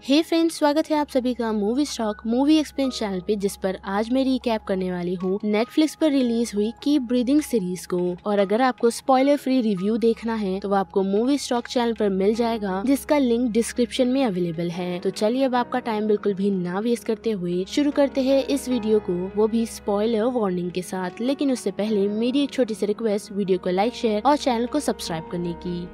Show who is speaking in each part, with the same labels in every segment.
Speaker 1: हे friends, स्वागत है आप सभी का movie stock movie explain channel पे, जिस पर आज मैं रिकैप करने वाली हूँ नेटफ्लिक्स पर रिलीज हुई कीप ब्रीदिंग सीरीज को। और अगर आपको स्पॉइलर फ्री रिव्यू देखना है तो वो आपको मूवी स्टॉक चैनल पर मिल जाएगा, जिसका लिंक डिस्क्रिप्शन में अवेलेबल है। तो चलिए अब आपका टाइम बिल्कुल भी ना वेस्ट करते हुए शुरू करते हैं इस वीडियो को, वो भी स्पॉइलर वार्निंग के साथ। लेकिन उससे पहले मेरी एक छोटी सी रिक्वेस्ट, वीडियो को लाइक, शेयर और चैनल को सब्सक्राइब करने की।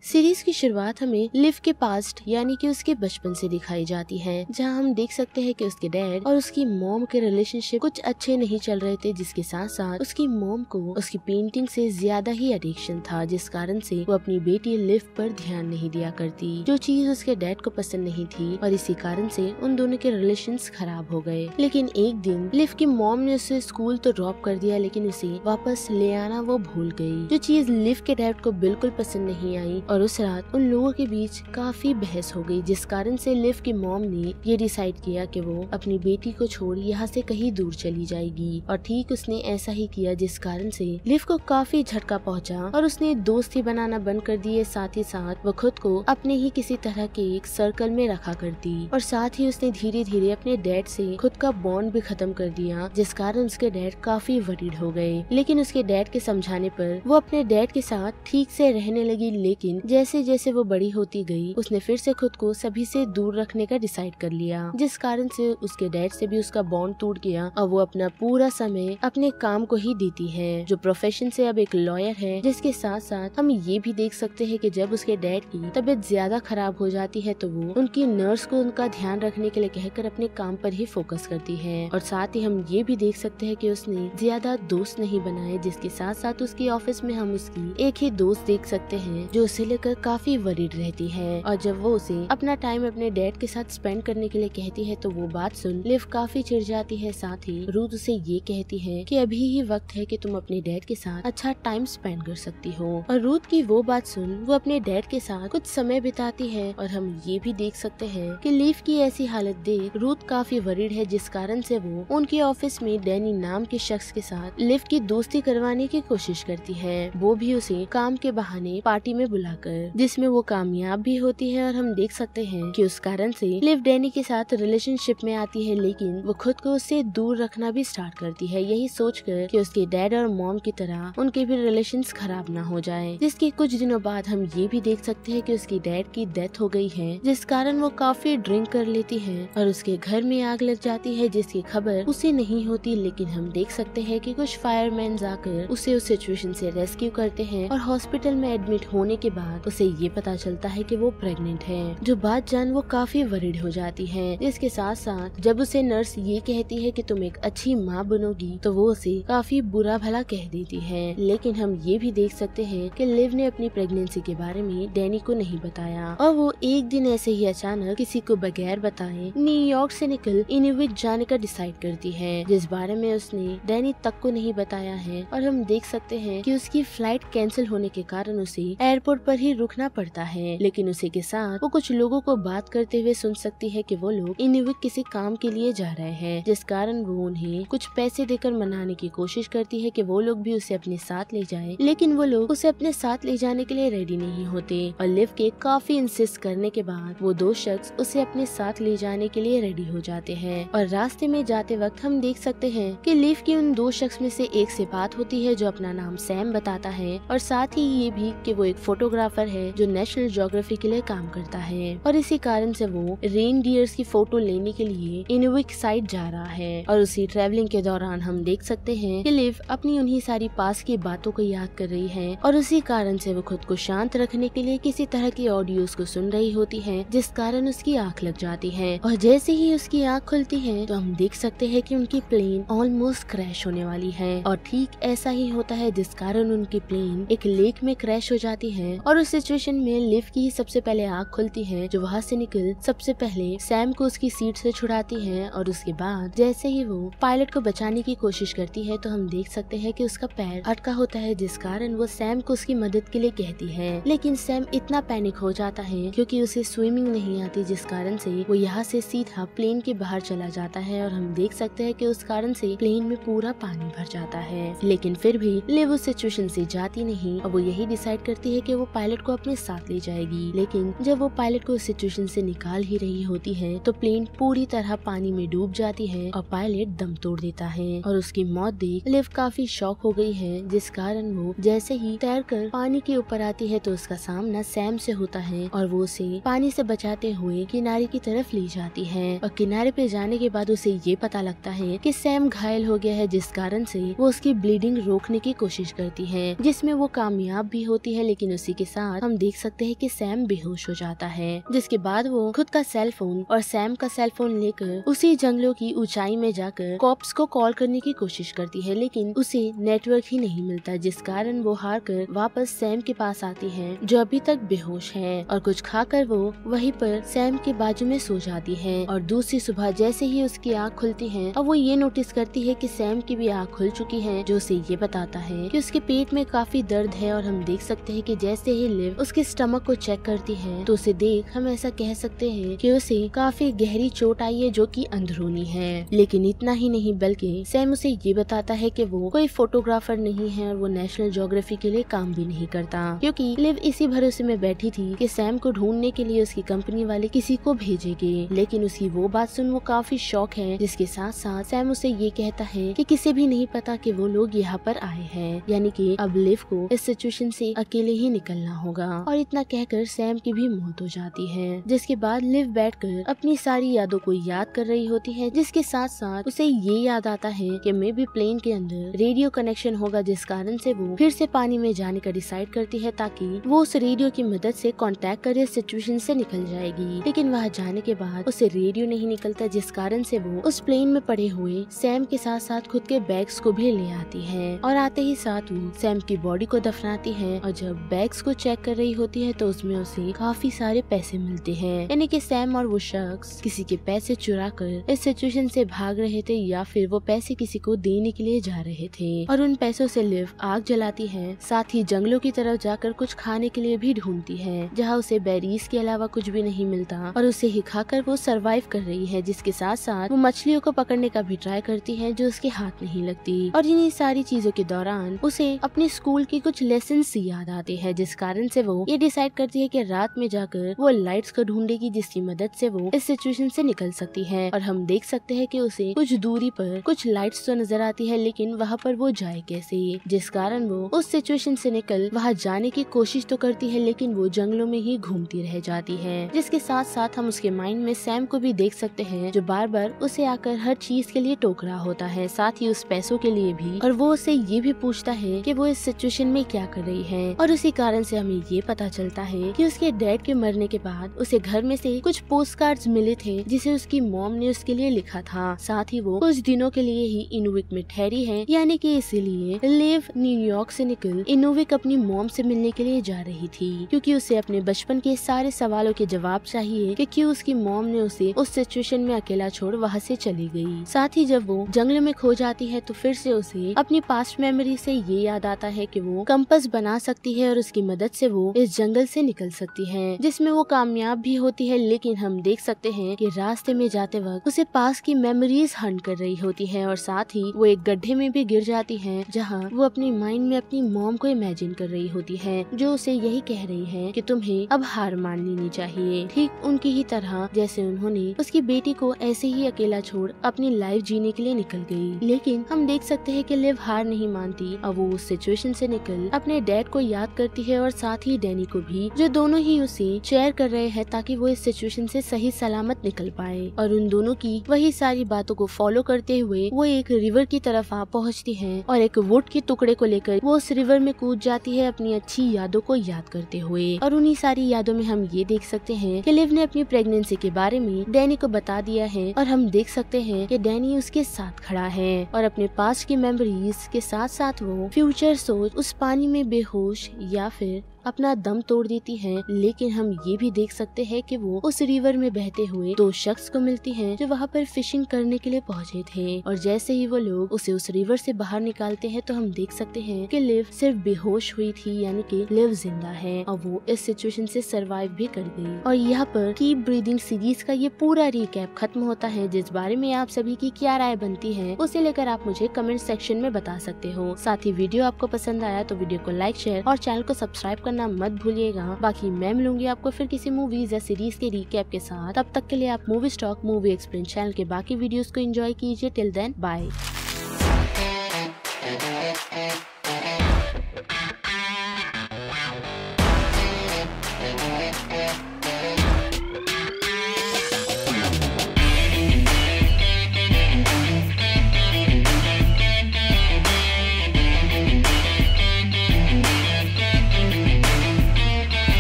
Speaker 1: सीरीज की शुरुआत हमें लिव के पास्ट यानी कि उसके बचपन से दिखाई जाती है, जहां हम देख सकते हैं कि उसके डैड और उसकी मॉम के रिलेशनशिप कुछ अच्छे नहीं चल रहे थे, जिसके साथ साथ उसकी मॉम को उसकी पेंटिंग से ज्यादा ही एडिक्शन था, जिस कारण से वो अपनी बेटी लिव पर ध्यान नहीं दिया करती, जो चीज उसके डैड को पसंद नहीं थी, और इसी कारण से उन दोनों के रिलेशंस खराब हो गए। लेकिन एक दिन लिव की मॉम ने उसे स्कूल तो ड्रॉप कर दिया, लेकिन उसे वापस ले आना वो भूल गई, जो चीज लिव के डैड को बिल्कुल पसंद नहीं आई। और उस रात उन लोगों के बीच काफी बहस हो गई, जिस कारण से लिव की मॉम ने ये डिसाइड किया कि वो अपनी बेटी को छोड़ यहाँ से कहीं दूर चली जाएगी। और ठीक उसने ऐसा ही किया, जिस कारण से लिव को काफी झटका पहुंचा और उसने दोस्ती बनाना बंद कर दिए। साथ ही साथ वो खुद को अपने ही किसी तरह के एक सर्कल में रखा करती, और साथ ही उसने धीरे धीरे अपने डैड से खुद का बॉन्ड भी खत्म कर दिया, जिस कारण उसके डैड काफी वरीड हो गए। लेकिन उसके डैड के समझाने पर वो अपने डैड के साथ ठीक से रहने लगी। लेकिन जैसे जैसे वो बड़ी होती गई, उसने फिर से खुद को सभी से दूर रखने का डिसाइड कर लिया, जिस कारण से उसके डैड से भी उसका बॉन्ड टूट गया और वो अपना पूरा समय अपने काम को ही देती है, जो प्रोफेशन से अब एक लॉयर है। जिसके साथ साथ हम ये भी देख सकते हैं कि जब उसके डैड की तबीयत ज्यादा खराब हो जाती है तो वो उनकी नर्स को उनका ध्यान रखने के लिए कहकर अपने काम पर ही फोकस करती है। और साथ ही हम ये भी देख सकते हैं कि उसने ज्यादा दोस्त नहीं बनाए, जिसके साथ साथ उसकी ऑफिस में हम उसकी एक ही दोस्त देख सकते हैं जो उसे लेकर काफी वरीड रहती है। और जब वो उसे अपना टाइम अपने डैड के साथ स्पेंड करने के लिए कहती है तो वो बात सुन लिव काफी चिढ़ जाती है। साथ ही रूथ उसे ये कहती है कि अभी ही वक्त है कि तुम अपने डैड के साथ अच्छा टाइम स्पेंड कर सकती हो। और रूथ की वो बात सुन वो अपने डैड के साथ कुछ समय बिताती है। और हम ये भी देख सकते हैं कि लिव की ऐसी हालत देख रूथ काफी वरीड है, जिस कारण से वो उनके ऑफिस में डैनी नाम के शख्स के साथ लिव की दोस्ती करवाने की कोशिश करती है, वो भी उसे काम के बहाने पार्टी में बुलाकर, जिसमें वो कामयाब भी होती है। और हम देख सकते हैं कि उस कारण से लिव डैनी के साथ रिलेशनशिप में आती है, लेकिन वो खुद को उससे दूर रखना भी स्टार्ट करती है, यही सोचकर कि उसके डैड और मॉम की तरह उनके भी रिलेशंस खराब ना हो जाए। जिसके कुछ दिनों बाद हम ये भी देख सकते हैं कि उसकी डैड की डेथ हो गई है, जिस कारण वो काफी ड्रिंक कर लेती है और उसके घर में आग लग जाती है, जिसकी खबर उसे नहीं होती। लेकिन हम देख सकते हैं कि कुछ फायरमैन आकर उसे उस सिचुएशन से रेस्क्यू करते हैं, और हॉस्पिटल में एडमिट होने के बाद उसे ये पता चलता है कि वो प्रेग्नेंट है, जो बात जान वो काफी वरीड हो जाती है। इसके साथ साथ जब उसे नर्स ये कहती है कि तुम एक अच्छी माँ बनोगी, तो वो उसे काफी बुरा भला कह देती है। लेकिन हम ये भी देख सकते हैं कि लिव ने अपनी प्रेगनेंसी के बारे में डैनी को नहीं बताया, और वो एक दिन ऐसे ही अचानक किसी को बगैर बताए न्यूयॉर्क से निकल इनुविक जाने का डिसाइड करती है, जिस बारे में उसने डैनी तक को नहीं बताया है। और हम देख सकते हैं कि उसकी फ्लाइट कैंसिल होने के कारण उसे एयरपोर्ट पर ही रुकना पड़ता है। लेकिन उसी के साथ वो कुछ लोगों को बात करते हुए सुन सकती है कि वो लोग इनुविक किसी काम के लिए जा रहे हैं, जिस कारण वो उन्हें कुछ पैसे देकर मनाने की कोशिश करती है कि वो लोग भी उसे अपने साथ ले जाएं। लेकिन वो लोग उसे अपने साथ ले जाने के लिए रेडी नहीं होते, और लिव के काफी इंसिस्ट करने के बाद वो दो शख्स उसे अपने साथ ले जाने के लिए रेडी हो जाते हैं। और रास्ते में जाते वक्त हम देख सकते हैं कि लिव की उन दो शख्स में से एक से बात होती है, जो अपना नाम सैम बताता है, और साथ ही ये भी कि वो एक फोटोग्राफर है जो नेशनल ज्योग्राफी के लिए काम करता है। और इसी कारण से वो रेन डियर्स की फोटो लेने के लिए इनुविक साइड जा रहा है। और उसी ट्रैवलिंग के दौरान हम देख सकते हैं कि लिव अपनी उन्हीं सारी पास की बातों को याद कर रही है, और उसी कारण से वो खुद को शांत रखने के लिए किसी तरह की ऑडियोज को सुन रही होती है, जिस कारण उसकी आंख लग जाती है। और जैसे ही उसकी आंख खुलती है तो हम देख सकते हैं कि उनकी प्लेन ऑलमोस्ट क्रैश होने वाली है। और ठीक ऐसा ही होता है, जिस कारण उनकी प्लेन एक लेक में क्रैश हो जाती है। और उस सिचुएशन में लिव की ही सबसे पहले आंख खुलती है, जो वहाँ से निकल सबसे पहले सैम को उसकी सीट से छुड़ाती है। और उसके बाद जैसे ही वो पायलट को बचाने की कोशिश करती है तो हम देख सकते हैं कि उसका पैर अटका होता है, जिस कारण वो सैम को उसकी मदद के लिए कहती है। लेकिन सैम इतना पैनिक हो जाता है क्योंकि उसे स्विमिंग नहीं आती, जिस कारण से वो यहाँ से सीधा प्लेन के बाहर चला जाता है। और हम देख सकते हैं कि उस कारण से प्लेन में पूरा पानी भर जाता है। लेकिन फिर भी लिव उस सिचुएशन से जाती नहीं, और वो यही डिसाइड करती है कि वो पायलट को अपने साथ ले जाएगी, लेकिन जब वो पायलट को उस सिचुएशन से निकाल ही रही होती है तो प्लेन पूरी तरह पानी में डूब जाती है और पायलट दम तोड़ देता है। और उसकी मौत देख लिव काफी शॉक हो गई है, जिस कारण वो जैसे ही तैरकर पानी के ऊपर आती है तो उसका सामना सैम से होता है और वो उसे पानी से बचाते हुए किनारे की तरफ ले जाती है। और किनारे पे जाने के बाद उसे ये पता लगता है कि सैम घायल हो गया है, जिस कारण से वो उसकी ब्लीडिंग रोकने की कोशिश करती है, जिसमें वो कामयाब भी होती है। लेकिन उसी के साथ हम देख सकते हैं कि सैम बेहोश हो जाता है, जिसके बाद वो खुद का सेल फोन और सैम का सेल फोन लेकर उसी जंगलों की ऊंचाई में जाकर कॉप्स को कॉल करने की कोशिश करती है, लेकिन उसे नेटवर्क ही नहीं मिलता, जिस कारण वो हार कर वापस सैम के पास आती है जो अभी तक बेहोश है। और कुछ खाकर वो वहीं पर सैम के बाजू में सो जाती है। और दूसरी सुबह जैसे ही उसकी आँख खुलती है और वो ये नोटिस करती है कि सैम की भी आँख खुल चुकी है, जो उसे ये बताता है कि उसके पेट में काफी दर्द है। और हम देख सकते हैं कि जैसे ही लिव उसके स्टमक को चेक करती है तो उसे देख हम ऐसा कह सकते हैं कि उसे काफी गहरी चोट आई है, जो कि अंदरूनी है। लेकिन इतना ही नहीं, बल्कि सैम उसे ये बताता है कि वो कोई फोटोग्राफर नहीं है और वो नेशनल ज्योग्राफी के लिए काम भी नहीं करता, क्योंकि लिव इसी भरोसे में बैठी थी कि सैम को ढूंढने के लिए उसकी कंपनी वाले किसी को भेजेंगे। लेकिन उसकी वो बात सुन वो काफी शॉक है, जिसके साथ साथ सैम उसे ये कहता है कि किसी भी नहीं पता कि वो लोग यहाँ पर आए हैं, यानी कि अब लिव को इस सिचुएशन से अकेले ही निकलना होगा। और इतना कहकर सैम की भी मौत हो जाती है, जिसके बाद लिव बैठकर अपनी सारी यादों को याद कर रही होती है, जिसके साथ साथ उसे ये याद आता है कि मे बी प्लेन के अंदर रेडियो कनेक्शन होगा, जिस कारण से वो फिर से पानी में जाने का डिसाइड करती है ताकि वो उस रेडियो की मदद से कांटेक्ट कर इस सिचुएशन से निकल जाएगी। लेकिन वहाँ जाने के बाद उसे रेडियो नहीं निकलता, जिस कारण से वो उस प्लेन में पड़े हुए सैम के साथ साथ खुद के बैग्स को भी ले आती है। और आते ही साथ वो सैम की बॉडी को दफनाती है। और जब बैग्स को चेक कर रही होती है तो उसमें उसे काफी सारे पैसे मिलते हैं, यानी कि सैम और वो शख्स किसी के पैसे चुरा कर इस सिचुएशन से भाग रहे थे या फिर वो पैसे किसी को देने के लिए जा रहे थे। और उन पैसों से लिव आग जलाती है, साथ ही जंगलों की तरफ जाकर कुछ खाने के लिए भी ढूंढती है, जहाँ उसे बेरीज के अलावा कुछ भी नहीं मिलता और उसे ही खाकर वो सरवाइव कर रही है। जिसके साथ साथ वो मछलियों को पकड़ने का भी ट्राई करती है जो उसके हाथ नहीं लगती। और इन्हीं सारी चीजों के दौरान उसे अपने स्कूल की कुछ लेसन्स याद आते हैं, जिस कारण से वो ये डिसाइड करती है कि रात में जाकर वो लाइट्स को ढूंढेगी, जिसकी मदद से वो इस सिचुएशन से निकल सकती है। और हम देख सकते हैं कि उसे कुछ दूरी पर कुछ लाइट्स तो नजर आती है, लेकिन वहाँ पर वो जाए कैसे, जिस कारण वो उस सिचुएशन से निकल वहाँ जाने की कोशिश तो करती है, लेकिन वो जंगलों में ही घूमती रह जाती है। जिसके साथ साथ हम उसके माइंड में सैम को भी देख सकते हैं, जो बार बार उसे आकर हर चीज के लिए टोक रहा होता है, साथ ही उस पैसों के लिए भी। और वो उसे ये भी पूछता है कि वो इस सिचुएशन में क्या कर रही है। और उसी कारण से हमें ये पता चलता है कि उसके डैड के मरने के बाद उसे घर में से कुछ पोस्ट कार्ड्स मिले थे, जिसे उसकी मॉम ने उसके लिए लिखा था। साथ ही वो कुछ दिनों के लिए ही इनोविक में ठहरी है, यानी कि इसीलिए लिव न्यूयॉर्क से निकल इनोविक अपनी मॉम से मिलने के लिए जा रही थी, क्योंकि उसे अपने बचपन के सारे सवालों के जवाब चाहिए कि क्यों उसकी मॉम ने उसे उस सिचुएशन में अकेला छोड़ वहाँ से चली गई। साथ ही जब वो जंगल में खो जाती है तो फिर से उसे अपनी पास्ट मेमोरी से ये याद आता है कि वो कंपास बना सकती है और उसकी मदद से वो इस जंगल से निकल सकती है, जिसमें वो कामयाब भी होती है। लेकिन हम देख सकते हैं कि रास्ते में जाते वक्त उसे पास की मेमोरीज हंट कर रही होती है और साथ ही वो एक गड्ढे में भी गिर जाती है, जहाँ वो अपनी माइंड में अपनी मॉम को इमेजिन कर रही होती है, जो उसे यही कह रही है कि तुम्हें अब हार मान लेनी चाहिए, ठीक उनकी ही तरह जैसे उन्होंने उसकी बेटी को ऐसे ही अकेला छोड़ अपनी लाइफ जीने के लिए निकल गई। लेकिन हम देख सकते हैं कि लिव हार नहीं मानती और वो उस सिचुएशन से निकल अपने डैड को याद करती है और साथ ही डैनी को भी, जो दोनों ही उसे शेयर कर रहे हैं ताकि वो इस सिचुएशन से सही सलामत निकल पाए। और उन दोनों की वही सारी बातों को फॉलो करते हुए वो एक रिवर की तरफ आ पहुँचती है और एक वुड के टुकड़े को लेकर वो उस रिवर में कूद जाती है अपनी अच्छी यादों को याद करते हुए। और उन्हीं सारी यादों में हम ये देख सकते हैं कि लिव ने अपनी प्रेगनेंसी के बारे में डैनी को बता दिया है और हम देख सकते हैं कि डैनी उसके साथ खड़ा है और अपने पास्ट की मेमोरीज के साथ साथ वो फ्यूचर सोच उस पानी में बेहोश या फिर अपना दम तोड़ देती है। लेकिन हम ये भी देख सकते हैं कि वो उस रिवर में बहते हुए दो शख्स को मिलती हैं जो वहाँ पर फिशिंग करने के लिए पहुँचे थे। और जैसे ही वो लोग उसे उस रिवर से बाहर निकालते हैं तो हम देख सकते हैं कि लिव सिर्फ बेहोश हुई थी, यानी कि लिव जिंदा है और वो इस सिचुएशन से सरवाइव भी कर गई। और यहाँ पर कीप ब्रीदिंग सीरीज का ये पूरा रिकैप खत्म होता है। जिस बारे में आप सभी की क्या राय बनती है उसे लेकर आप मुझे कमेंट सेक्शन में बता सकते हो। साथ ही वीडियो आपको पसंद आया तो वीडियो को लाइक, शेयर और चैनल को सब्सक्राइब करना मत भूलिएगा। बाकी मैं मिलूंगी आपको फिर किसी मूवीज या सीरीज के रिकैप के साथ। तब तक के लिए आप movie stock movie explain channel के बाकी वीडियोस को एंजॉय कीजिए। Till then bye.